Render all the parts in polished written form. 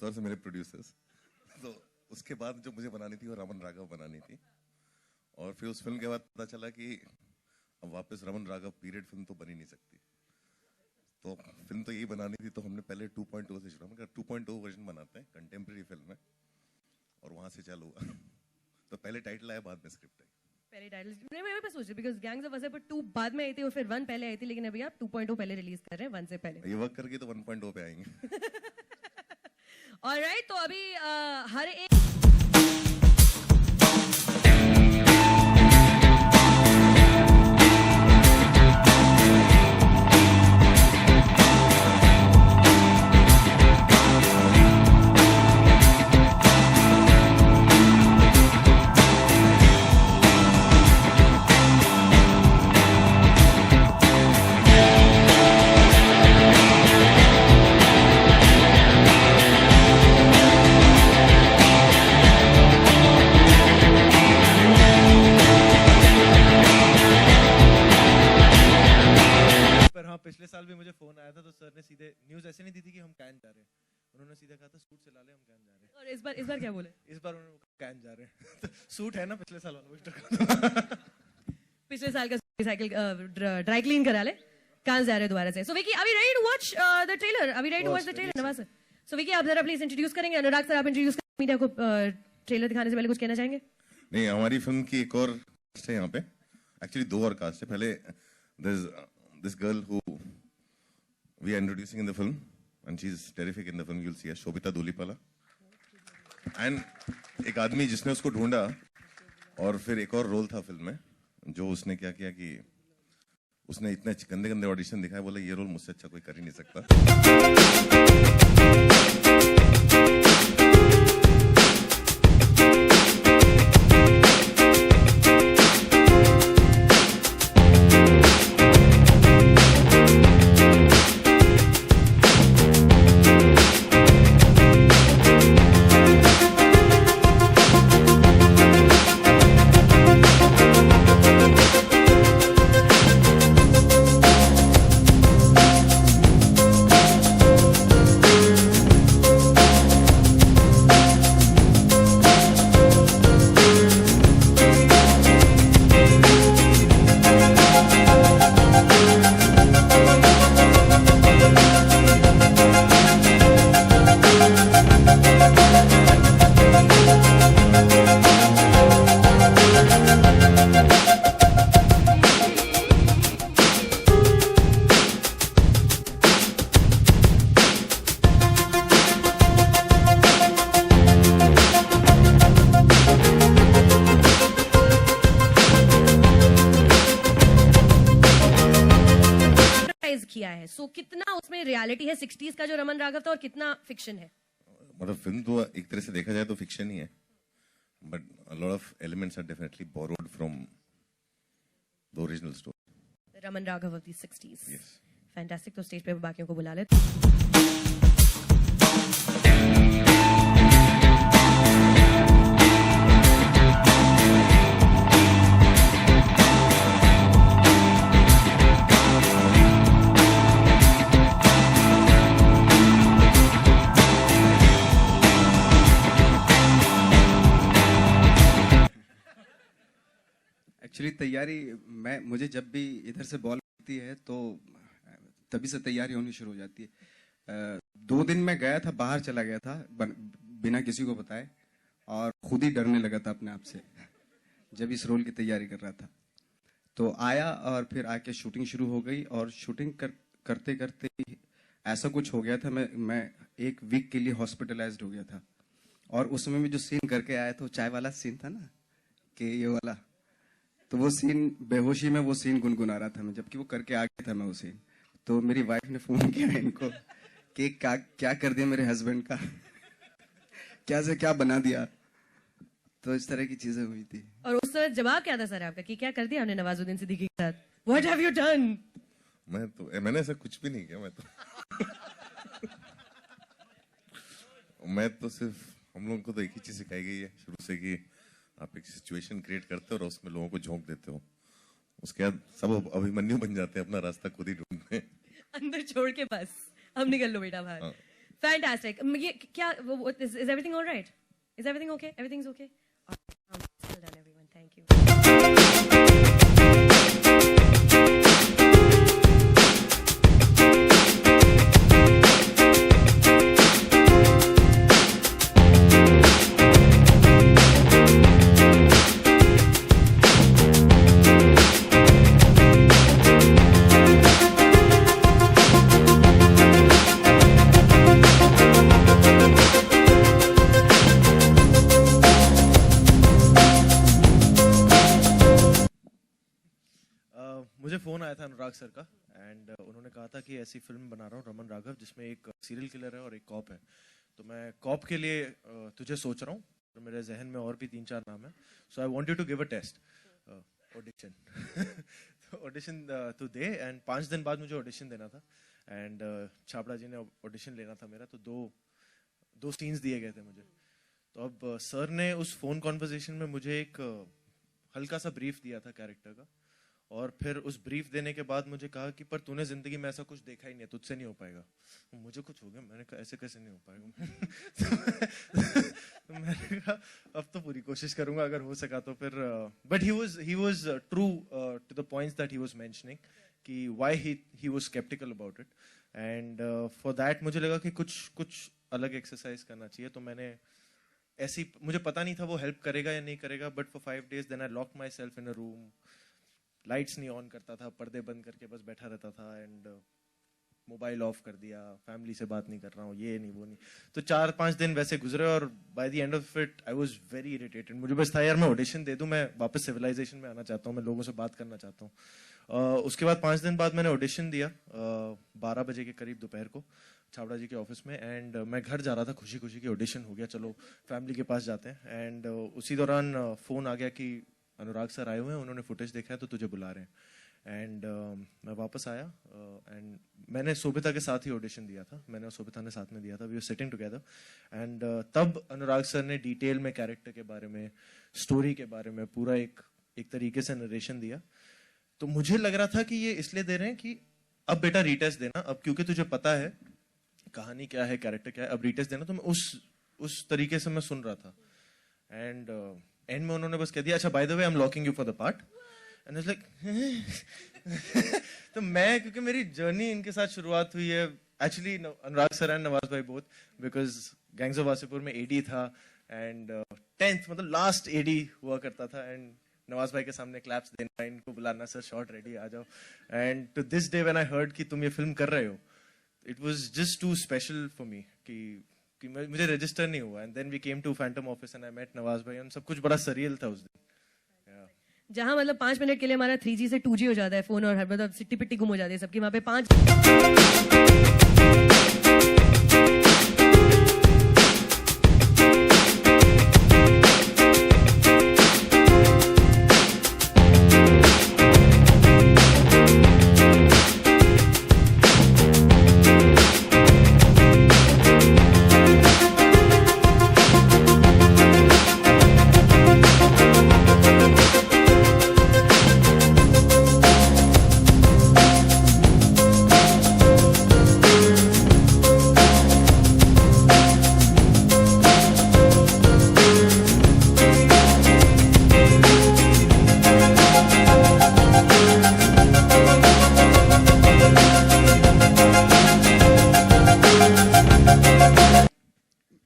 खासतौर से मेरे प्रोड्यूसर्स। तो उसके बाद जो मुझे बनानी थी वो रमन राघव बनानी थी, और फिर उस फिल्म के बाद पता चला कि अब वापस रमन राघव पीरियड फिल्म तो बन ही नहीं सकती, तो फिल्म तो यही बनानी थी। तो हमने पहले 2.0 से शुरू, हमने कहा 2.0 वर्जन बनाते हैं, कंटेम्प्रेरी फिल्म है, और वहां से चालू हुआ। तो पहले टाइटल आया, बाद में स्क्रिप्ट आई। पहले टाइटल मैं सोच रही बिकॉज़ गैंग्स ऑफ वासेपुर 2 बाद में आई थी और फिर 1 पहले आई थी, लेकिन अभी आप 2.0 पहले रिलीज कर रहे हैं 1 से पहले। ये वर्क करके तो 1.0 पे आएंगे। ऑलराइट, तो अभी हर एक पिछले साल भी मुझे फोन आया था, तो सर ने सीधे न्यूज़ ऐसे नहीं दी थी कि हम कैन जा रहे हैं, उन्होंने सीधे कहा था सूट से ला ले, हम कैन जा रहे हैं। और इस बार क्या बोले? इस बार उन्होंने कैन जा रहे हैं। तो सूट है ना पिछले साल वाला, पिछले साल का साइकिल ड्राई क्लीन करा ले, कैन जा रहे हैं दोबारा से। सो विकी, अभी ready to watch the trailer? अभी ready to watch the trailer Nawaz sir? So Vicky, आप जरा प्लीज इंट्रोड्यूस करेंगे। अनुराग सर, आप इंट्रोड्यूस करेंगे मीडिया को। ट्रेलर दिखाने से पहले कुछ कहना चाहेंगे? नहीं, हमारी फिल्म की एक और कास्ट है यहाँ पे, एक्चुअली 2 और कास्ट है। पहले this girl who we are introducing in the film, and she's terrific in the film, you'll see her, Shobita Dulipala. And एक आदमी जिसने उसको ढूंढा, और फिर एक और रोल था फिल्म में, जो उसने क्या किया कि उसने इतने गंदे गंदे ऑडिशन दिखाए, बोला ये रोल मुझसे अच्छा कोई कर ही नहीं सकता। किया है, सो कितना उसमें रियलिटी है 60s का जो रमन राघव था, और कितना फिक्शन है? मतलब फिल्म तो एक तरह से देखा जाए तो फिक्शन ही है, but a lot of elements are definitely borrowed from the original story. Raman Raghav of the 60s. Yes. Fantastic. तो स्टेज पे बाकियों को बुला ले। एक्चुअली तैयारी मुझे जब भी इधर से बॉल आती है तो तभी से तैयारी होनी शुरू हो जाती है। 2 दिन मैं गया था, बाहर चला गया था बिना किसी को बताए, और खुद ही डरने लगा था अपने आप से जब इस रोल की तैयारी कर रहा था। तो आया और फिर आके शूटिंग शुरू हो गई, और शूटिंग करते करते ऐसा कुछ हो गया था, मैं 1 वीक के लिए हॉस्पिटलाइज्ड हो गया था। और उसमें भी जो सीन करके आया था, चाय वाला सीन था ना, कि ये वाला, तो वो सीन बेहोशी में वो सीन गुनगुना रहा था मैं, जबकि वो करके आ गया था मैं वो सीन। तो मेरी वाइफ ने फोन किया इनको कि क्या कर दिया मेरे हस्बैंड का, क्या से क्या बना दिया। तो इस तरह की चीजें हुई थी। और उस समय जवाब क्या था सर आपका कि क्या कर दिया हमने नवाजुद्दीन सिद्दीकी के साथ? What have you done? मैंने ऐसा कुछ भी नहीं किया। मैं तो सिर्फ, हम लोगों को तो एक ही चीज सिखाई गई है शुरू से कि आप एक सिचुएशन क्रिएट करते हो और उसमें लोगों को झोंक देते हो, उसके बाद सब अभिमन्यु बन जाते हैं, अपना रास्ता खुद ही ढूंढते हैं। अंदर छोड़ के बस अब निकल लो बेटा बाहर। Fantastic. ये क्या? Is everything all right? Is everything okay? Everything's okay. Well done, everyone. Thank you. मुझे फ़ोन आया था अनुराग सर का एंड उन्होंने कहा था कि ऐसी फिल्म बना रहा हूँ रमन राघव जिसमें एक सीरियल किलर है और एक कॉप है। तो मैं कॉप के लिए तुझे सोच रहा हूँ और मेरे जहन में और भी 3-4 नाम है। So I want you to give a test audition audition तू दे एंड 5 दिन बाद मुझे ऑडिशन देना था एंड छाबड़ा जी ने ऑडिशन लेना था मेरा, तो दो सीन्स दिए गए थे मुझे। तो अब सर ने उस फोन कॉन्वर्जेशन में मुझे एक हल्का सा ब्रीफ दिया था कैरेक्टर का और फिर उस ब्रीफ देने के बाद मुझे कहा कि पर तूने जिंदगी में ऐसा कुछ देखा ही नहीं है, तुझसे नहीं हो पाएगा। मुझे कुछ हो गया, मैंने कहा ऐसे कैसे नहीं हो पाएगा। तो मैंने कहा अब तो पूरी कोशिश करूंगा अगर हो सका तो फिर but he was true to the points that he was mentioning कि why he was skeptical about it and for that मुझे लगा कि कुछ अलग एक्सरसाइज करना चाहिए। तो मैंने ऐसी, मुझे पता नहीं था वो हेल्प करेगा या नहीं करेगा, but for 5 days then I lock myself in a room, lights नहीं ऑन करता था, पर्दे बंद करके बस बैठा रहता था एंड मोबाइल ऑफ कर दिया, फैमिली से बात नहीं कर रहा हूँ, ये नहीं वो नहीं। तो 4-5 दिन वैसे गुजरे और by the end of it I was very irritated. मुझे बस था यार मैं ऑडिशन दे दूं, मैं वापस सिविलाइजेशन में आना चाहता हूँ, मैं लोगों से बात करना चाहता हूँ। उसके बाद 5 दिन बाद मैंने ऑडिशन दिया 12 बजे के करीब दोपहर को छाबड़ा जी के ऑफिस में एंड मैं घर जा रहा था खुशी खुशी की ऑडिशन हो गया, चलो फैमिली के पास जाते हैं। एंड उसी दौरान फोन आ गया कि अनुराग सर आए हुए हैं, उन्होंने फुटेज देखा है तो तुझे बुला रहे हैं। एंड मैं वापस आया एंड मैंने सोभिता के साथ ही ऑडिशन दिया था, मैंने और सोभिता ने साथ में दिया था, we were sitting together and तब अनुराग सर ने डिटेल में कैरेक्टर के बारे में, स्टोरी के बारे में पूरा एक तरीके से नरेशन दिया। तो मुझे लग रहा था कि ये इसलिए दे रहे हैं कि अब बेटा रीटेस्ट देना, अब क्योंकि तुझे पता है कहानी क्या है, कैरेक्टर क्या है, अब रीटेस्ट देना। तो मैं उस तरीके से मैं सुन रहा था एंड एंड में उन्होंने बस कह दिया अच्छा by the way I am locking you for the part and I was like तो मैं, क्योंकि मेरी जर्नी इनके साथ शुरुआत हुई है actually Anurag sir and Nawaz भाई बोथ, बिकॉज गैंग्स ऑफ वासेपुर में एडी था एंड 10th मतलब लास्ट एडी हुआ करता था एंड नवाज भाई के सामने क्लैप्स देना, इनको बुलाना सर शॉट रेडी आ जाओ। And to this day when I heard कि तुम ये फिल्म कर रहे हो, it was just too special for me कि मुझे रजिस्टर नहीं हुआ and then we came to Phantom office and I met Nawaz भाई एंड सब कुछ बड़ा सरियल था उस दिन। जहां मतलब 5 मिनट के लिए हमारा 3G से 2G हो जाता है फोन और हर मतलब सिट्टी पिट्टी गुम हो जाती है सबकी, वहां पे 5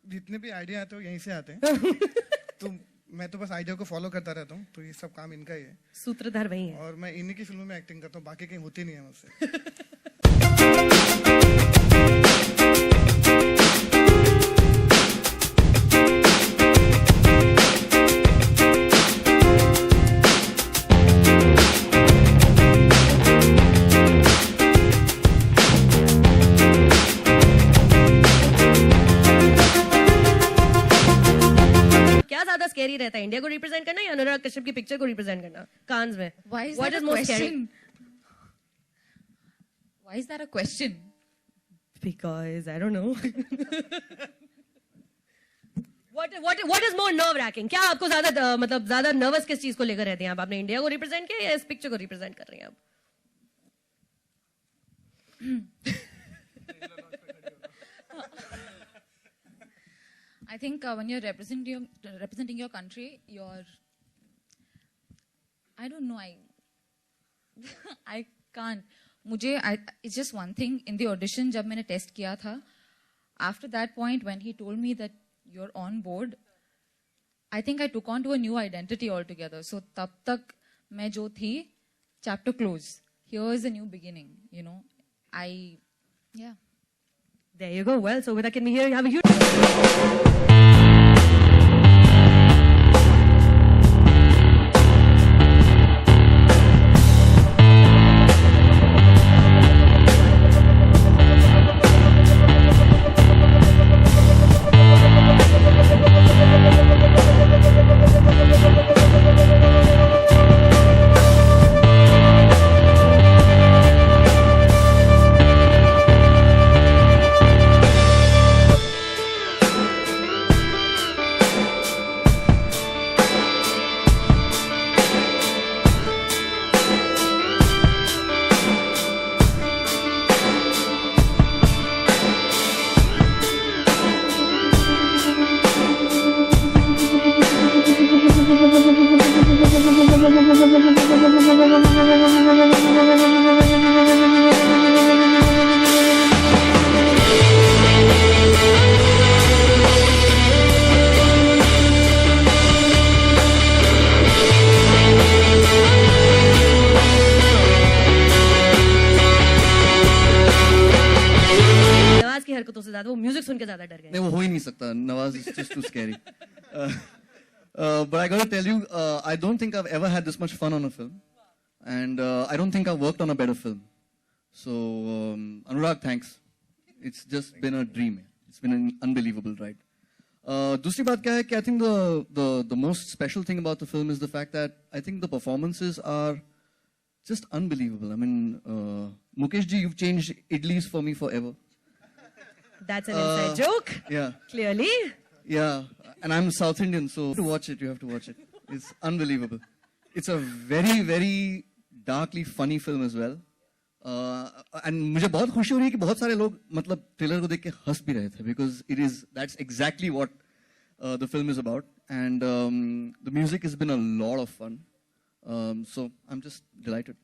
जितने भी आइडिया आते हो यहीं से आते हैं तो मैं तो बस आइडिया को फॉलो करता रहता हूँ, तो ये सब काम इनका ही है सूत्रधार वही है। और मैं इन्हीं की फिल्मों में एक्टिंग करता हूँ, बाकी कहीं होती नहीं है मुझसे। ज्यादा स्कैरी रहता है, इंडिया को रिप्रेजेंट करना या अनुराग कश्यप की पिक्चर को रिप्रेजेंट करना कांस में? What is more scary? Why is that a question? Because I don't know. What is more nerve wracking? क्या आपको ज्यादा मतलब ज्यादा नर्वस किस चीज को लेकर रहते हैं आप? आपने इंडिया को रिप्रेजेंट किया या इस पिक्चर को रिप्रेजेंट कर रहे हैं आप? I think when you're representing your country, I don't know. I can't. It's just one thing in the audition जब मैंने test किया था. After that point, when he told me that you're on board, I think I took on to a new identity altogether. So तब तक मैं जो थी, chapter close. Here is a new beginning. You know, yeah. There you go. Well, so with that, can we hear you have a huge... Nawaz की हरकतों से ज्यादा वो म्यूजिक सुन के ज्यादा डर गए. नहीं, वो हो ही नहीं सकता. Nawaz is just too scary. But I gotta tell you, I don't think I've ever had this much fun on a film, and I don't think I've worked on a better film. So Anurag, thanks. It's just been a dream. It's been an unbelievable ride. दूसरी बात क्या है कि I think the most special thing about the film is the fact that I think the performances are just unbelievable. I mean, Mukesh ji, you've changed idlis for me forever. That's an inside joke. Yeah. Clearly. Yeah, and I'm South Indian, so you have to watch it. It's unbelievable. It's a very, very darkly funny film as well. And मुझे बहुत खुशी हो रही है कि बहुत सारे लोग मतलब ट्रेलर को देख के हंस भी रहे थे, because that's exactly what the film is about, and the music has been a lot of fun. So I'm just delighted.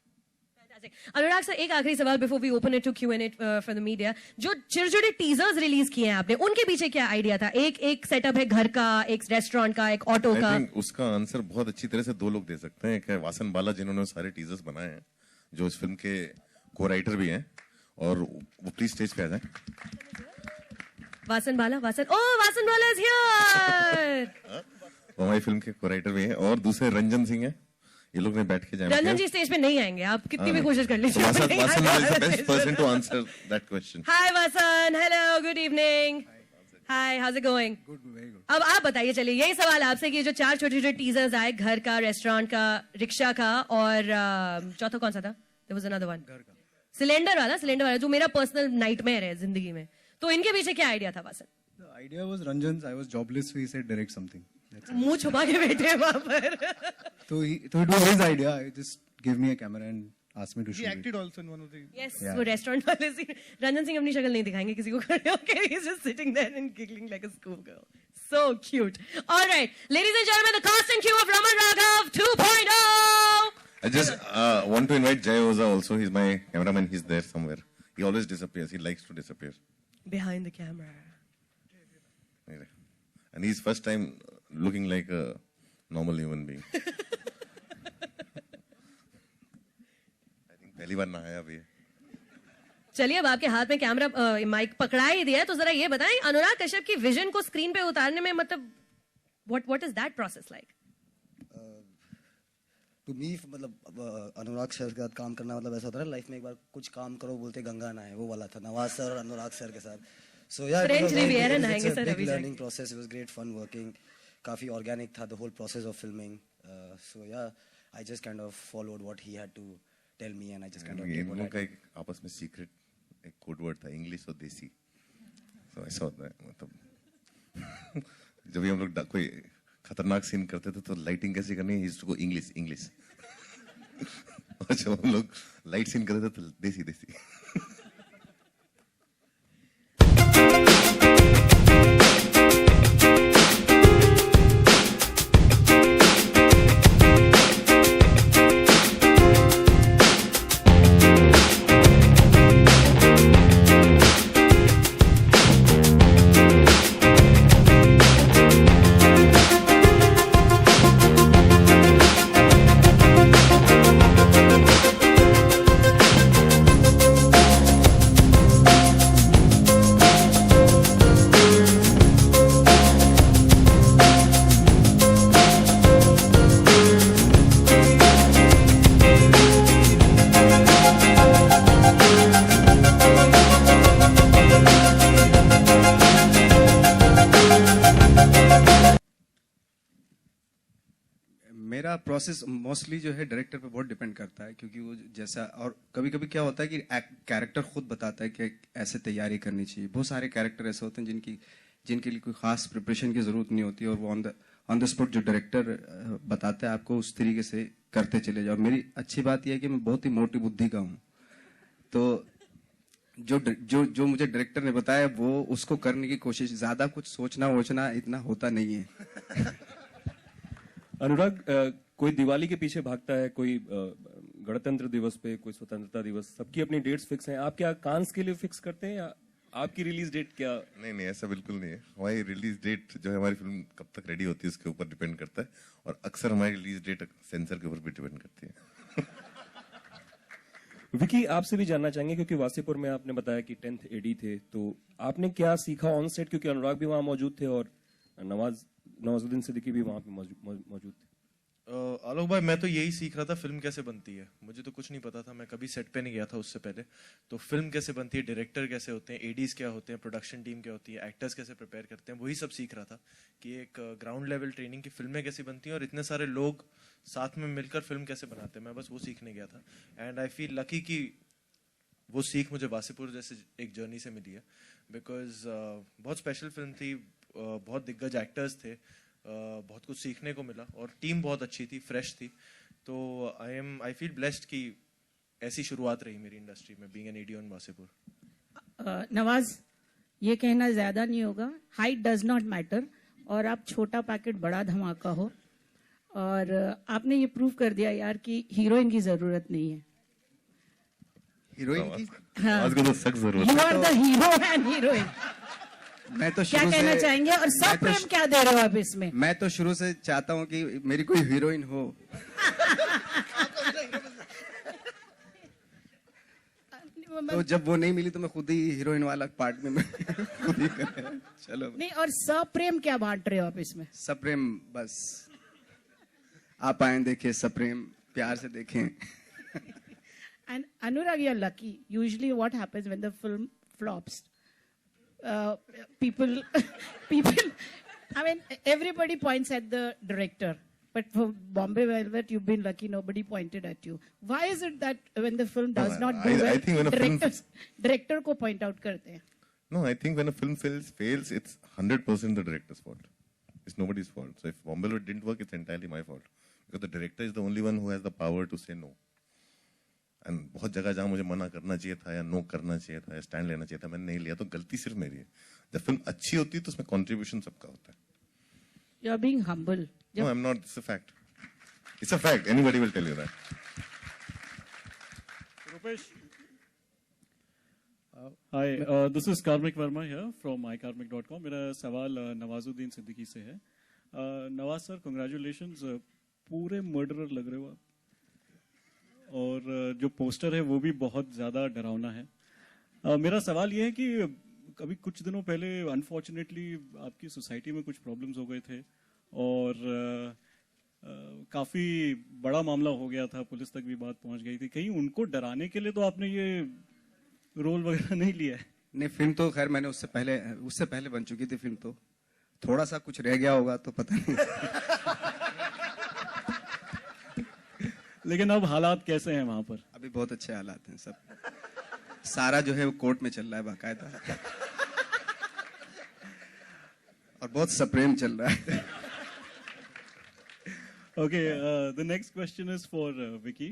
Anurag sir, एक आखिरी सवाल before we open it to Q&A for the media. जो छोटे teasers release किए हैं आपने, उनके पीछे क्या आइडिया था? एक सेटअप है घर का, एक रेस्टोरेंट का, एक ऑटो का. उसका आंसर बहुत अच्छी तरह से दो लोग दे सकते हैं. एक है वासन बाला, जिन्होंने सारे टीजर्स बनाए हैं, जो इस फिल्म के को राइटर भी हैं, और वो प्लीज स्टेज पे आ जाएं. वासन बाला इज हियर. वो हमारी फिल्म के को राइटर भी हैं. और दूसरे रंजन सिंह हैं. ये लोग ने बैठ के जाना. रंजन जी स्टेज पे नहीं आएंगे, आप कितनी भी कोशिश कर लीजिए. Vasan is the best person to answer that question. Hi Vasan, hello, good evening. Hi, how's it going? Good, very good. अब आप बताइए, चलिए यही सवाल आपसे कि जो 4 छोटे टीजर्स आए, घर का, रेस्टोरेंट का, रिक्शा का, और चौथा कौन सा था? There was another one. घर का. सिलेंडर वाला जो मेरा पर्सनल नाइटमेयर है जिंदगी में. तो इनके पीछे क्या आइडिया था Vasan? The idea was Ranjan's. I was jobless, so he said direct something. That's it. मुंह छुपा के बैठे हैं वहां पर. So it was his idea. He just gave me a camera and asked me to He shoot it. acted also in one of the. Yes, Yeah. वो restaurant वाले scene. Ranjan Singh अपनी शक्ल नहीं दिखाएंगे किसी को खड़े होके. He's just sitting there and giggling like a schoolgirl. So cute. All right, ladies and gentlemen, the cast and crew of Raman Raghav 2.0. I just want to invite Jay Oza also. He's my cameraman. He's there somewhere. He always disappears. He likes to disappear. Behind the camera. And he's first time looking like a normal human being. I think पहली बार नहाया अभी. चलिए, अब आपके हाथ में camera mic पकड़ा ही दिया है, तो जरा ये बताएं, अनुराग कश्यप की विजन को स्क्रीन पे उतारने में मतलब what is that process like? To me मतलब अनुराग सर के साथ काम करना मतलब ऐसा होता है लाइफ में, एक बार कुछ काम करो बोलते गंगा नहाए, वो वाला था नवाज सर और अनुराग सर के साथ. So yeah, French Riviera नहाएंगे सर अभी. learning process. It was great fun working. काफी organic था the whole process of filming. So yeah, I just kind of followed what he had to tell me and I just kind of did in what लोगों I का did. एक आपस में secret एक code word था, English और देसी. So ऐसा होता है मतलब जब भी हम लोग कोई खतरनाक सीन करते थे तो लाइटिंग कैसे करनी है, इसको इंग्लिश. और जब हम लोग लाइट सीन करते थे तो देसी. मेरा प्रोसेस मोस्टली जो है डायरेक्टर पे बहुत डिपेंड करता है, क्योंकि वो जैसा, और कभी कभी क्या होता है कि कैरेक्टर खुद बताता है कि ऐसे तैयारी करनी चाहिए। बहुत सारे कैरेक्टर ऐसे होते हैं जिनके लिए कोई खास प्रिपरेशन की जरूरत नहीं होती, और वो ऑन द स्पॉट जो डायरेक्टर बताता है आपको उस तरीके से करते चले जाओ। मेरी अच्छी बात यह है कि मैं बहुत ही मोटी बुद्धि का हूँ, तो जो मुझे डायरेक्टर ने बताया वो उसको करने की कोशिश, ज्यादा कुछ सोचना वोचना इतना होता नहीं है। अनुराग, कोई दिवाली के पीछे भागता है, कोई गणतंत्र दिवस पे, कोई स्वतंत्रता दिवस, सबकी अपनी डेट्स फिक्स हैं। आप क्या कांस के लिए फिक्स करते हैं, या आपकी रिलीज डेट क्या? नहीं, ऐसा बिल्कुल नहीं है। हमारी रिलीज डेट जो है हमारी फिल्म कब तक रेडी होती है उसके ऊपर डिपेंड करता है, और अक्सर हमारी रिलीज डेट सेंसर के ऊपर भी डिपेंड करती है। विकी, आपसे भी जानना चाहेंगे, क्योंकि वासीपुर में आपने बताया कि 10th AD थे, तो आपने क्या सीखा ऑन सेट, क्योंकि अनुराग भी वहां मौजूद थे और नवाजुद्दीन सिद्दीकी भी वहां पे मौजूद थे। आलोक भाई, मैं तो यही सीख रहा था फिल्म कैसे बनती है। मुझे तो कुछ नहीं पता था, मैं कभी सेट पे नहीं गया था उससे पहले। तो फिल्म कैसे बनती है, डायरेक्टर कैसे होते हैं, एडीज क्या होते हैं, प्रोडक्शन टीम क्या होती है, एक्टर्स कैसे प्रिपेयर करते हैं, वही सब सीख रहा था कि एक ग्राउंड लेवल ट्रेनिंग की फिल्में कैसी बनती हैं और इतने सारे लोग साथ में मिलकर फिल्म कैसे बनाते हैं। मैं बस वो सीखने गया था, एंड आई फील लकी कि वो सीख मुझे वासीपुर जैसे एक जर्नी से मिली है, बिकॉज बहुत स्पेशल फिल्म थी, बहुत दिग्गज एक्टर्स थे, बहुत कुछ सीखने को मिला, और टीम बहुत अच्छी थी, फ्रेश थी। तो आई फील ब्लेस्ड कि ऐसी शुरुआत रही मेरी इंडस्ट्री में, being an AD on Wasseypur. Nawaz, ये कहना ज्यादा नहीं होगा, हाइट डज नॉट मैटर, और आप छोटा पैकेट बड़ा धमाका हो, और आपने ये प्रूव कर दिया यार कि हीरोइन की जरूरत नहीं है। हीरोइन की? हाँ, आज को तो सख्त जरूरत you are the hero and heroine. मैं तो क्या कहना चाहेंगे, और सब प्रेम क्या दे रहे हो आप इसमें? मैं तो शुरू से चाहता हूँ कि मेरी कोई हीरोइन हो। तो जब वो नहीं मिली तो मैं खुद ही हीरोइन वाला पार्ट में मैं खुद ही कर। चलो नहीं, और सब प्रेम क्या बांट रहे हो आप इसमें? सब प्रेम बस आप आए देखें, सब प्रेम प्यार से देखें। And Anurag, you're lucky. Usually what happens when the film flops, people, I mean, everybody points at the director. But for Bombay Velvet, you've been lucky, nobody pointed at you. Why is it that when the film does not do well, I think when a film, director को point out करते हैं? no, I think when a film fails, it's 100% the director's fault. It's nobody's fault. So if Bombay Velvet didn't work, it's entirely my fault. Because the director is the only one who has the power to say no. And बहुत जगह जहां मुझे मना करना चाहिए था या no करना चाहिए था या स्टैंड लेना चाहिए था, मैंने नहीं लिया, तो गलती सिर्फ मेरी है। जब फिल्म अच्छी होती है तो उसमें कंट्रीब्यूशन सबका होता है। You are being humble. No, I'm not. It's a fact. It's a fact. Anybody will tell you that. Rupesh. Hi, this is Karmik Verma here from mykarmik.com. मेरा सवाल नवाजुद्दीन सिद्दीकी से है। नवाज सर, congratulations, पूरे मर्डरर लग रहे हो आप, और जो पोस्टर है वो भी बहुत ज़्यादा डरावना है। मेरा सवाल ये है कि अभी कुछ दिनों पहले अनफॉर्चुनेटली आपकी सोसाइटी में कुछ प्रॉब्लम्स हो गए थे, और काफ़ी बड़ा मामला हो गया था, पुलिस तक भी बात पहुंच गई थी। कहीं उनको डराने के लिए तो आपने ये रोल वगैरह नहीं लिया है? नहीं, फिल्म तो खैर मैंने उससे पहले बन चुकी थी फिल्म, तो थोड़ा सा कुछ रह गया होगा तो पता नहीं। लेकिन अब हालात कैसे हैं वहां पर? अभी बहुत अच्छे हालात हैं, सब सारा जो है वो कोर्ट में चल रहा है बाकायदा, और बहुत सप्रेम चल रहा है। Okay, the next question is for Vicky.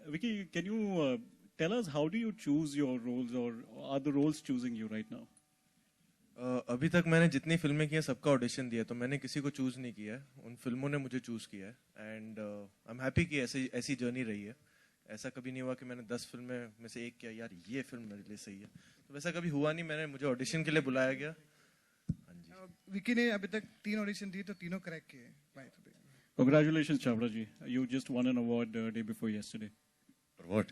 Vicky, can you tell us how do you choose your roles, or are the roles choosing you right now? अभी तक मैंने जितनी फिल्में की हैं सबका ऑडिशन दिया, तो मैंने किसी को चूज नहीं किया है, उन फिल्मों ने मुझे चूज किया है, एंड आई एम हैप्पी कि ऐसी जर्नी रही है। ऐसा कभी नहीं हुआ कि मैंने 10 फिल्में में से एक किया, यार ये फिल्म मेरे लिए सही है, तो वैसा कभी हुआ नहीं। मुझे ऑडिशन के लिए बुलाया गया। हाँ जी, विकी ने अभी तक 3 ऑडिशन दिए तो तीनों क्रैक किए। Congratulations, Chawla ji. You just won an award day before yesterday. For what?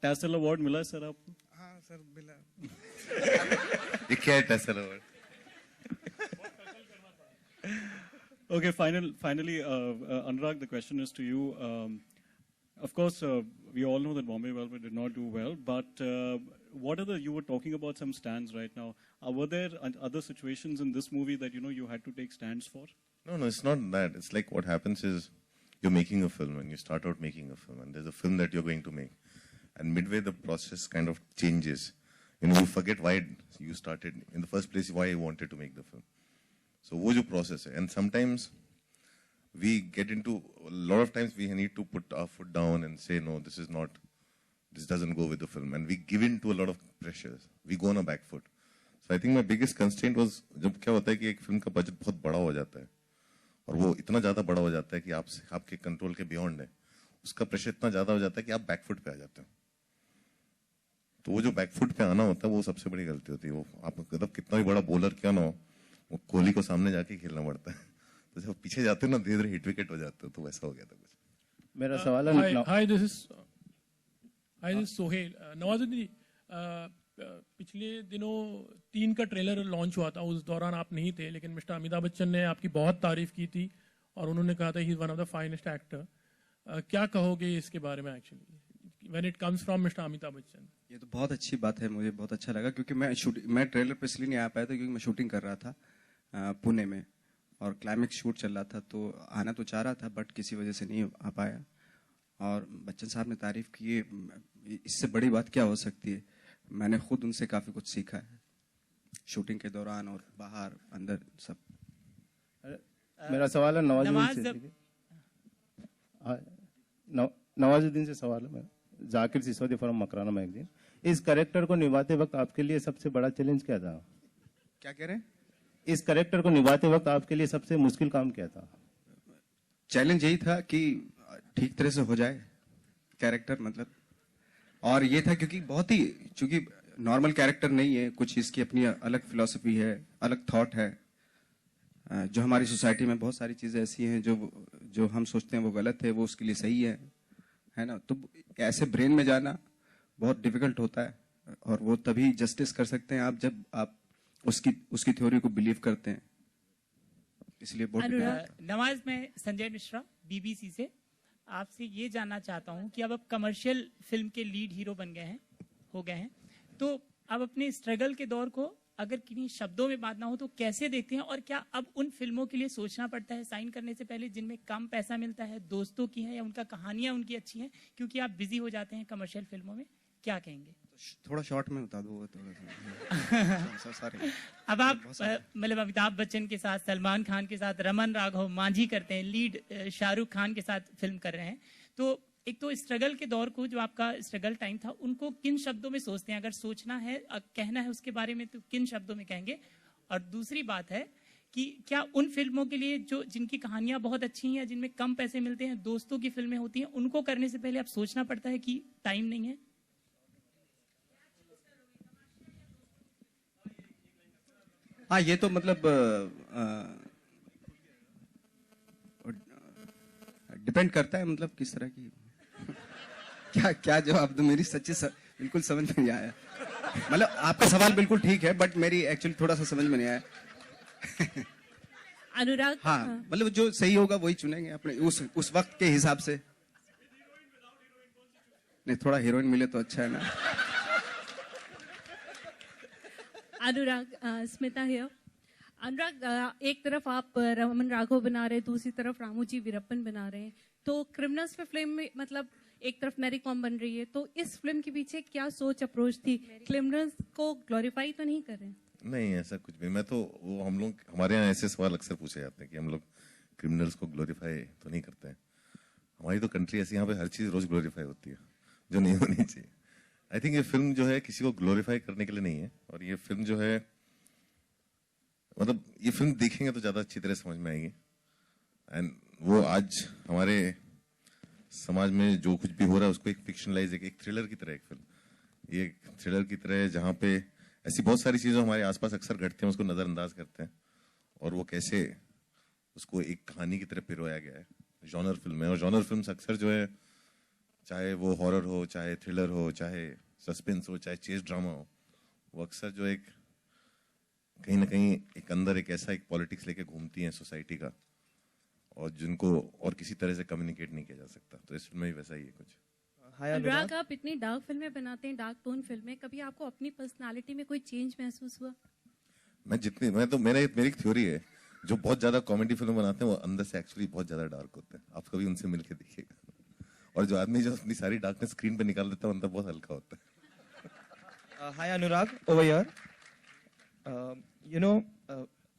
Tassel award मिला है सर आपको? हाँ सर, मिला। ये क्या है Tassel award? Okay, finally, Anurag, the question is to you. Of course, we all know that Bombay Velvet did not do well, but you were talking about some stands right now. Were there other situations in this movie that you had to take stands for? No, it's not that. It's like what happens is you're making a film and you start out making a film and there's a film that you're going to make. And midway the process kind of changes. You know, you forget why you started in the first place, why you wanted to make the film. So वो जो process है. And sometimes we get into, a lot of times we need to put our foot down and say, no, this doesn't go with the film. And we give in to a lot of pressures. We go on a back foot. So I think my biggest constraint was, जब क्या होता है कि एक film का budget बहुत बड़ा हो जाता है और वो इतना ज्यादा बड़ा हो जाता है कि आपके कंट्रोल के बियॉन्ड है, उसका प्रेशर इतना ज्यादा हो जाता है कि आप बैकफुट पे आ जाते हो. तो वो जो बैकफुट पे आना होता है वो सबसे बड़ी गलती होती है. वो आप मतलब कितना भी बड़ा बॉलर क्यों ना हो, वो कोहली को सामने जाके खेलना पड़ता है. तो जब पीछे जाते हो ना धीरे धीरे हिट विकेट हो जाते हो. तो वैसा हो गया था कुछ. मेरा सवाल है. Hi this is Sohail. Nawazuddin ji, पिछले दिनों 3 का ट्रेलर लॉन्च हुआ था, उस दौरान आप नहीं थे, लेकिन मिस्टर अमिताभ बच्चन ने आपकी बहुत तारीफ की थी और उन्होंने कहा था he is one of the finest actor. क्या कहोगे इसके बारे में actually when it comes from mister Amitabh Bachchan? ये तो बहुत अच्छी बात है, मुझे बहुत अच्छा लगा क्योंकि मैं ट्रेलर पे इसलिए नहीं आ पाया था क्योंकि मैं शूटिंग कर रहा था पुणे में और क्लाइमेक्स शूट चल रहा था, तो आना तो चाह रहा था बट किसी वजह से नहीं आ पाया. और बच्चन साहब ने तारीफ की, इससे बड़ी बात क्या हो सकती है. मैंने खुद उनसे काफी कुछ सीखा है शूटिंग के दौरान और बाहर अंदर सब. मेरा सवाल है नवाजुद्दीन से सवाल है. Zakir Sisodi from Makrana magazine. इस कैरेक्टर को निभाते वक्त आपके लिए सबसे बड़ा चैलेंज क्या था? क्या कह रहे हैं? इस कैरेक्टर को निभाते वक्त आपके लिए सबसे मुश्किल काम क्या था? चैलेंज यही था कि ठीक तरह से हो जाए कैरेक्टर, मतलब. और ये था क्योंकि नॉर्मल कैरेक्टर नहीं है, कुछ इसकी अपनी अलग फिलॉसफी है, अलग थॉट है. जो हमारी सोसाइटी में बहुत सारी चीजें ऐसी हैं जो हम सोचते हैं वो गलत है, वो उसके लिए सही है ना. तो ऐसे ब्रेन में जाना बहुत डिफिकल्ट होता है और वो तभी जस्टिस कर सकते हैं आप जब आप उसकी थ्योरी को बिलीव करते हैं. इसलिए बहुत. नवाज, मैं संजय मिश्रा बीबीसी से आपसे ये जानना चाहता हूँ कि अब आप कमर्शियल फिल्म के लीड हीरो हो गए हैं, तो अब अपने स्ट्रगल के दौर को अगर किन्हीं शब्दों में बांटना हो तो कैसे देखते हैं, और क्या अब उन फिल्मों के लिए सोचना पड़ता है साइन करने से पहले जिनमें कम पैसा मिलता है, दोस्तों की है या उनका कहानियां उनकी अच्छी हैं, क्योंकि आप बिजी हो जाते हैं कमर्शियल फिल्मों में? क्या कहेंगे? थोड़ा शॉर्ट में बता दो थोड़ा सा. अब आप मतलब अमिताभ बच्चन के साथ, सलमान खान के साथ, रमन राघव, मांझी करते हैं, लीड शाहरुख खान के साथ फिल्म कर रहे हैं, तो एक तो स्ट्रगल के दौर को, जो आपका स्ट्रगल टाइम था, उनको किन शब्दों में सोचते हैं? अगर सोचना है, कहना है उसके बारे में, तो किन शब्दों में कहेंगे? और दूसरी बात है कि क्या उन फिल्मों के लिए जिनकी कहानियां बहुत अच्छी हैं, जिनमें कम पैसे मिलते हैं, दोस्तों की फिल्में होती हैं, उनको करने से पहले आप सोचना पड़ता है कि टाइम नहीं है? हाँ, ये तो मतलब डिपेंड करता है, मतलब किस तरह की. क्या जवाब दूं? मेरी सच्ची बिल्कुल समझ में नहीं आया. मतलब आपका सवाल बिल्कुल ठीक है बट मेरी एक्चुअली थोड़ा सा समझ में नहीं आया. अनुराग. हाँ, मतलब जो सही होगा वही चुनेंगे अपने उस वक्त के हिसाब से. नहीं, थोड़ा हीरोइन मिले तो अच्छा है ना. अनुराग, स्मिता हियर. अनुराग, एक तरफ आप रमन राघव बना रहे हैं, दूसरी तरफ रामूजी वीरप्पन बना रहे हैं, तो क्रिमिनल्स पे फिल्म में मतलब एक तरफ मैरी कॉम बन रही है, तो इस फिल्म के पीछे क्या सोच अप्रोच थी? क्रिमिनल्स को ग्लोरीफाई तो नहीं कर रहे हैं? नहीं, ऐसा कुछ भी. मैं तो वो हमारे यहाँ ऐसे सवाल अक्सर पूछे जाते हैं कि हम लोग क्रिमिनल्स को ग्लोरीफाई तो नहीं करते हैं. हमारी तो कंट्री ऐसी, यहाँ पे हर चीज रोज ग्लोरीफाई होती है जो नहीं होनी चाहिए. आई थिंक ये फिल्म जो है किसी को ग्लोरीफाई करने के लिए नहीं है, और ये फिल्म जो है मतलब ये फिल्म देखेंगे तो ज्यादा अच्छी तरह समझ में आएगी. एंड वो आज हमारे समाज में जो कुछ भी हो रहा है उसको एक फिक्शनलाइज, एक थ्रिलर की तरह, एक फिल्म ये एक थ्रिलर की तरह है जहाँ पे ऐसी बहुत सारी चीजें हमारे आसपास अक्सर घटती हैं, उसको नजरअंदाज करते हैं, और वो कैसे उसको एक कहानी की तरह पिरोया गया है. जॉनर फिल्म है, और जॉनर फिल्म अक्सर जो है, चाहे वो हॉरर हो, चाहे थ्रिलर हो, चाहे सस्पेंस हो, चाहे चेस ड्रामा हो, वो अक्सर जो एक कहीं ना कहीं एक अंदर एक ऐसा एक पॉलिटिक्स लेके घूमती हैं सोसाइटी का, और जिनको और किसी तरह से कम्युनिकेट नहीं किया जा सकता. तो इस फिल्म में भी वैसा ही है कुछ. अनुराग, आप इतनी डार्क फिल्में बनाते हैं, डार्क टोन फिल्में, कभी आपको अपनी पर्सनालिटी में कोई चेंज महसूस हुआ? मेरी एक थ्योरी है, जो बहुत ज्यादा कॉमेडी फिल्म बनाते हैं वो अंदर से एक्चुअली बहुत ज्यादा डार्क होते हैं. आप कभी उनसे मिलके देखिएगा. और जो आदमी जो अपनी सारी डार्कनेस स्क्रीन पे निकाल देता है अंदर बहुत हल्का होता है. Hi Anurag, over here.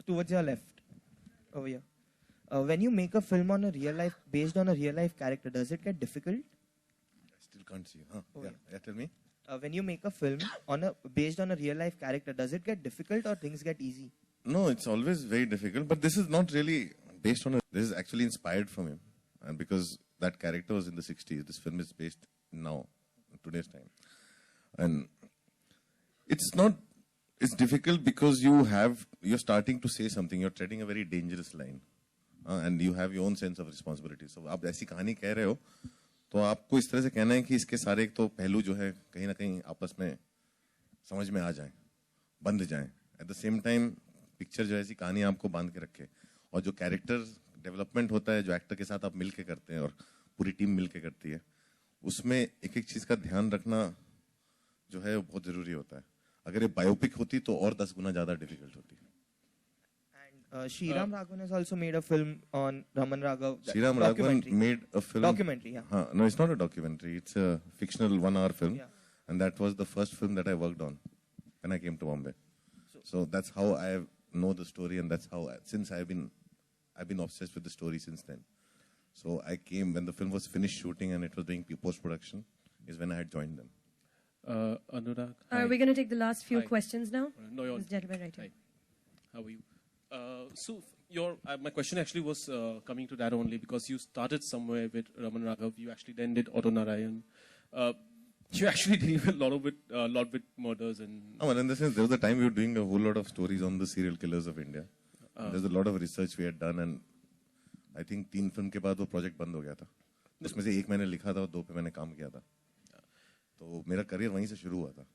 Towards your left, over here. When you make a film on a real life, based on a real life character, does it get difficult? I still can't see. Yeah, tell me. When you make a film based on a real life character, does it get difficult or things get easy? No, it's always very difficult. But this is not really based on this is actually inspired from him, and because that character was in the 60s, this film is based now, in today's time, and it's difficult because you're starting to say something, you're treading a very dangerous line, and you have your own sense of responsibility. So आप ऐसी कहानी कह रहे हो तो आपको इस तरह से कहना है कि इसके सारे एक तो पहलू जो है कहीं ना कहीं आपस में समझ में आ जाएं, बंध जाएं. At the same time picture जो है ऐसी कहानी आपको बांध के रखे, और जो कैरेक्टर डेवलपमेंट होता है जो एक्टर के साथ आप मिल के करते हैं और पूरी टीम मिल के करती है, उसमें एक एक चीज का ध्यान रखना जो है वो बहुत जरूरी होता है. अगर ये बायोपिक होती तो और 10 गुना ज्यादा डिफिकल्ट होती. Sriram Raghavan has also made a film on Raman Raghav. Sriram Raghavan made a film. Documentary, yeah. No, it's not a documentary. It's a fictional 1-hour film, Yeah. and that was the first film that I worked on when I came to Bombay. So that's how I know the story, and that's how since I've been obsessed with the story since then. So I came when the film was finished shooting and it was doing post production, is when I had joined them. Anurag. Are we going to take the last few questions now? No, you're This gentleman right here. How are you? My question actually was coming to that only because you started somewhere with Raman Raghav. You actually then did Otto Narayan. You actually deal a lot with murders and. Well, in the sense, there was a time we were doing a whole lot of stories on the serial killers of India. There's a lot of research we had done, and I think 3 film के बाद वो project बंद हो गया था. उसमें से 1 मैंने लिखा था और 2 पे मैंने काम किया था. तो मेरा करियर वहीं से शुरू हुआ था.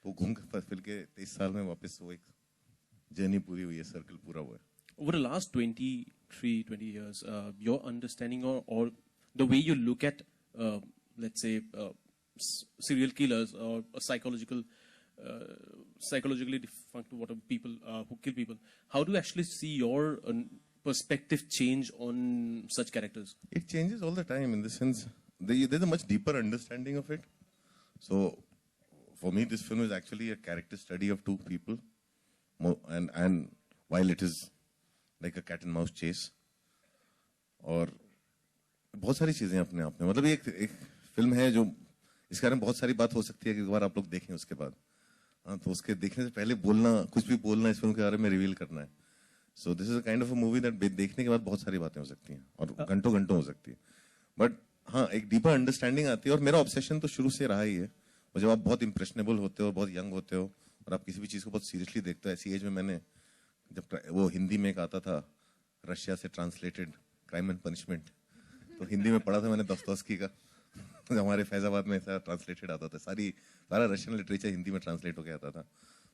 वो घूम फिर के 23 साल में वापस वो एक जर्नी पूरी हुई है, सर्कल पूरा हुआ है. Over the last 20 years, your understanding or the way you look at, let's say, serial killers or psychologically defunct whatever people who kill people, how do you actually see your perspective change on such characters? It changes all the time in the sense there's a much deeper understanding of it. So for me, this film is actually a character study of 2 people, and while it is like a cat and mouse chase, और बहुत सारी चीजें अपने आप में, मतलब ये एक फिल्म है जो इसके बारे में बहुत सारी बात हो सकती है कि एक बार आप लोग देखें उसके बाद. तो उसके देखने से पहले कुछ भी बोलना इस फिल्म के बारे में रिवील करना है. So this is a kind of a movie that देखने के बाद बहुत सारी बातें हो सकती हैं और घंटों हो सकती है. बट हाँ, एक डीपर अंडरस्टैंडिंग आती है. और मेरा ऑब्सेशन तो शुरू से रहा ही है. और जब आप बहुत इंप्रेशनेबल होते हो, बहुत यंग होते हो और आप किसी भी चीज को बहुत सीरियसली देखते हो, ऐसी एज में मैंने जब वो हिंदी में एक आता था रशिया से ट्रांसलेटेड क्राइम एंड पनिशमेंट, तो हिंदी में पढ़ा था मैंने दोस्तोयेवस्की का. हमारे फैजाबाद में ऐसा ट्रांसलेटेड आता था, सारा रशियन लिटरेचर हिंदी में ट्रांसलेट होकर आता था.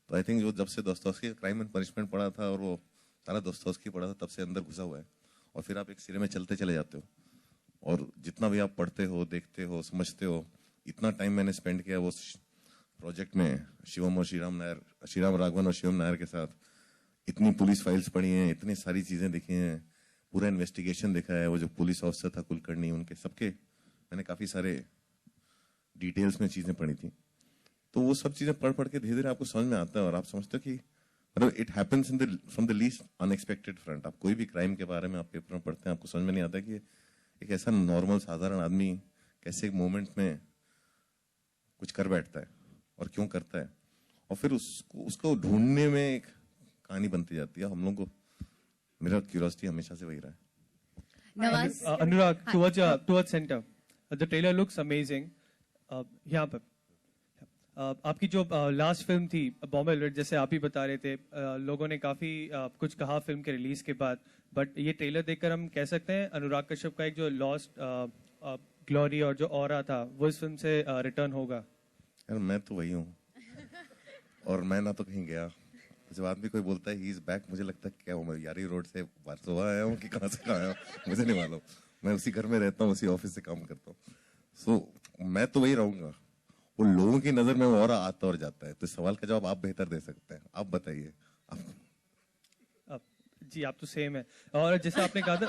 तो आई थिंक जो जब से दोस्तोयेवस्की का क्राइम एंड पनिशमेंट पढ़ा था और वो सारा दोस्तोयेवस्की पढ़ा था, तब से अंदर घुसा हुआ है. और फिर आप एक सिरे में चलते चले जाते हो, और जितना भी आप पढ़ते हो, देखते हो, समझते हो, इतना टाइम मैंने स्पेंड किया वो प्रोजेक्ट में शिवम और श्रीराम राघवन और शिवम नायर के साथ. इतनी पुलिस फाइल्स पढ़ी हैं, इतनी सारी चीजें देखी हैं, पूरा इन्वेस्टिगेशन देखा है. वो जो पुलिस ऑफिसर था कुलकर्णी, उनके सबके मैंने काफी सारे डिटेल्स में चीजें पढ़ी थी. तो वो सब चीजें पढ़ के धीरे धीरे आपको समझ में आता है और आप समझते हो कि मतलब it happens from the least unexpected front. आप कोई भी क्राइम के बारे में आप पेपर में पढ़ते हैं, आपको समझ में नहीं आता कि एक ऐसा नॉर्मल साधारण आदमी कैसे एक मोमेंट में कुछ कर बैठता है और क्यों करता है, और फिर उसको ढूंढने में एक कहानी बनती जाती है. हम लोग को मेरा क्यूरियोसिटी हमेशा से वही रहा है. Anurag, towards center. The trailer looks amazing. यहाँ पर आपकी जो लास्ट फिल्म थी बॉम्बे एलिवेट, जैसे आप ही बता रहे थे, लोगों ने काफी कुछ कहा फिल्म के रिलीज के बाद, बट ये ट्रेलर देखकर हम कह सकते हैं अनुराग कश्यप का एक जो लॉस्ट ग्लोरी और जो ऑरा था वो इस फिल्म से रिटर्न होगा. यार मैं तो वही हूँ और मैं ना तो कहीं गया. जब आदमी कोई बोलता है ही इज बैक, मुझे लगता है क्या हूँ मैं, यारी रोड से वारसोवा आया हूँ कि कहाँ से आया हूँ मुझे नहीं मालूम. मैं उसी घर में रहता हूँ, उसी ऑफिस से काम करता हूँ. सो मैं तो वही रहूंगा. वो लोगों की नजर में और आता और जाता है. तो इस सवाल का जवाब आप बेहतर दे सकते हैं. आप बताइए. जी आप तो सेम है। और जैसे आपने कहा था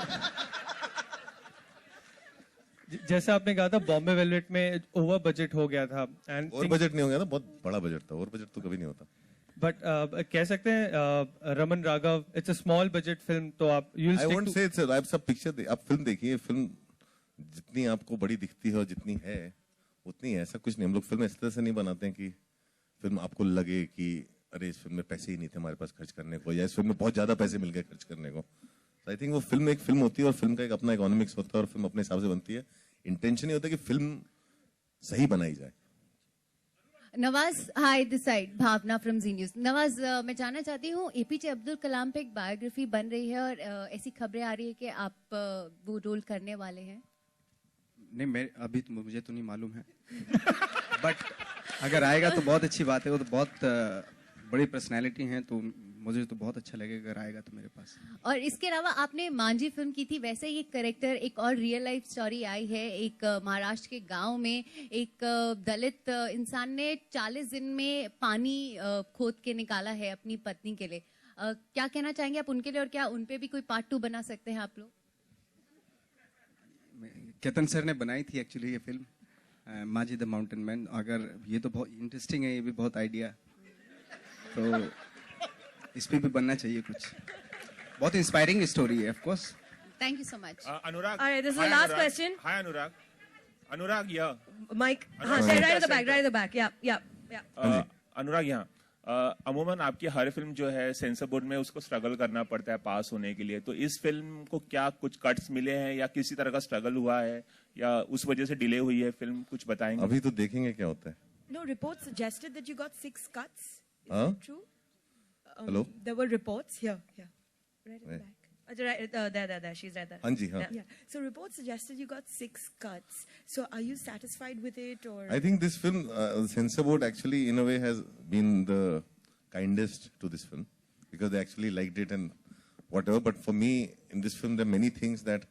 जैसे आपने कहा था बॉम्बे वेलवेट में ओवर बजट हो गया था एंड ओवर बजट नहीं हो गया था, बहुत बड़ा बजट था। ओवर बजट तो कभी नहीं होता। बट कह सकते हैं Raman Raghav it's a small budget film, तो आप आई वोंट से इट्स आप सब पिक्चर आप फिल्म देखिए, फिल्म जितनी आपको बड़ी दिखती है और जितनी है उतनी है, ऐसा कुछ नहीं। हम लोग फिल्म इस तरह से नहीं बनाते हैं कि फिल्म आपको लगे कि अरे इस फिल्म में पैसे ही नहीं थे हमारे पास खर्च करने को, या इस फिल्म में बहुत ज्यादा पैसे मिल गए खर्च करने को। आई थिंक वो फिल्म एक फिल्म होती है और फिल्म का एक अपना इकोनॉमिक्स होता है और फिल्म अपने हिसाब से बनती है। इंटेंशन ही होता है कि फिल्म सही बनाई जाए। Nawaz, hi this side Bhavna from Zee News. Nawaz, मैं जानना चाहती हूँ एपीजे अब्दुल कलाम पे एक बायोग्राफी बन रही है और ऐसी खबरें आ रही है कि आप वो रोल करने वाले हैं। नहीं, मैं अभी तो मुझे तो नहीं मालूम है बट अगर आएगा तो बहुत अच्छी बात है। वो तो बहुत बड़ी पर्सनैलिटी हैं, तो मुझे तो बहुत अच्छा लगेगा अगर आएगा तो मेरे पास। और इसके अलावा आपने मांझी फिल्म की थी, वैसे ही एक कैरेक्टर, एक और रियल लाइफ स्टोरी आई है। एक महाराष्ट्र के गांव में एक दलित इंसान ने 40 दिन में पानी खोद के निकाला है अपनी पत्नी के लिए। क्या कहना चाहेंगे आप उनके लिए, और क्या उनपे भी कोई पार्ट 2 बना सकते हैं आप लोग? केतन सर ने बनाई थी एक्चुअली ये फिल्म माजी द माउंटेन मैन। अगर ये तो बहुत इंटरेस्टिंग है, ये भी बहुत आइडिया, तो इस पे भी बनना चाहिए कुछ। बहुत इंस्पायरिंग स्टोरी है of course. Thank you so much. Anurag, All right, this is the last question. Hi Anurag. Anurag, yeah. Mike, हाँ, right at the back, right at the back. Yeah. अनुराग, यहाँ अमूमन आपकी हर फिल्म जो है sensor board में उसको struggle करना पड़ता है पास होने के लिए, तो इस फिल्म को क्या कुछ कट्स मिले हैं या किसी तरह का स्ट्रगल हुआ है या उस वजह से डिले हुई है फिल्म, कुछ बताएंगे? अभी तो देखेंगे क्या होता है। No, reports suggested that you got 6 cuts. Is Huh? that true? Hello? There were reports here. Right at the Right. back. There. She's right there. हाँ जी, हाँ। Yeah. So reports suggested you got 6 cuts. So are you satisfied with it, or? I think this film, censor board actually in a way has been the kindest to this film because they actually liked it and whatever. But for me, in this film, there are many things that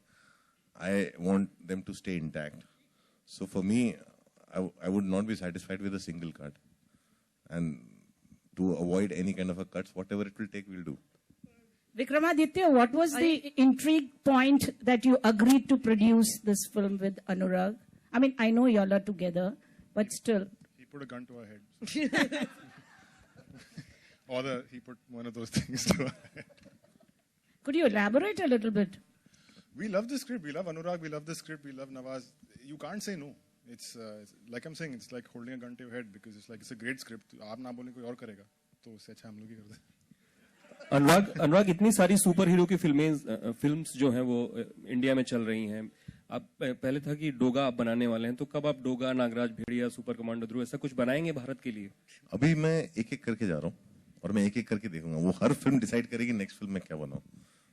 I want them to stay intact. So for me, I would not be satisfied with a single cut. And to avoid any kind of a cuts, whatever it will take, we'll do. Vikramaditya, what was the intrigue point that you agreed to produce this film with Anurag? I mean, I know y'all are together, but still. He put a gun to our head. He put one of those things to our head. Could you elaborate a little bit? We love the script. We love Anurag. We love the script. We love Nawaz. You can't say no. It's like I'm saying, it's like holding a gun to your head because it's a great script. आप ना बोले कोई और करेगा, तो उससे अच्छा हम लोग ही करते हैं। अनुराग इतनी सारी सुपर हीरो की फिल्म्स जो हैं वो इंडिया में चल रही हैं। आप पहले था कि डोगा आप बनाने वाले हैं, तो कब आप डोगा, नागराज भेड़िया, सुपर कमांडो ध्रुव ऐसा कुछ बनाएंगे भारत के लिए? अभी मैं एक एक करके जा रहा हूँ और मैं एक एक करके देखूंगा। वो हर फिल्म डिसाइड करेगी नेक्स्ट फिल्म में क्या बनाऊं।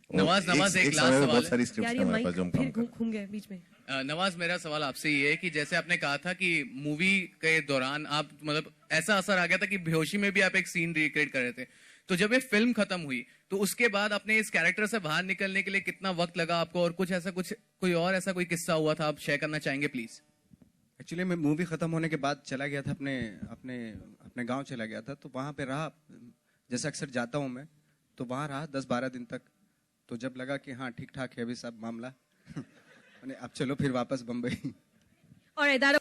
नवाज एक लास्ट सवाल बहुत सारी स्क्रिप्ट्स हैं हमारे पास जो हम काम कर रहे हैं। घूम गए बीच में। नवाज, मेरा सवाल आपसे ये है कि जैसे आपने कहा था कि मूवी के दौरान आप मतलब ऐसा असर आ गया था कि बेहोशी में भी आप एक सीन रिक्रिएट कर रहे थे, तो जब ये फिल्म खत्म हुई तो उसके बाद अपने इस कैरेक्टर से बाहर निकलने के लिए कितना वक्त लगा आपको, और कोई किस्सा हुआ था आप शेयर करना चाहेंगे प्लीज? एक्चुअली मैं मूवी खत्म होने के बाद चला गया था, अपने गांव चला गया था, तो वहां पे रहा, जैसे अक्सर जाता हूं मैं, तो वहां रहा 10-12 दिन तक। तो जब लगा कि हाँ ठीक ठाक है अभी सब मामला अब चलो फिर वापस बम्बई। All right, that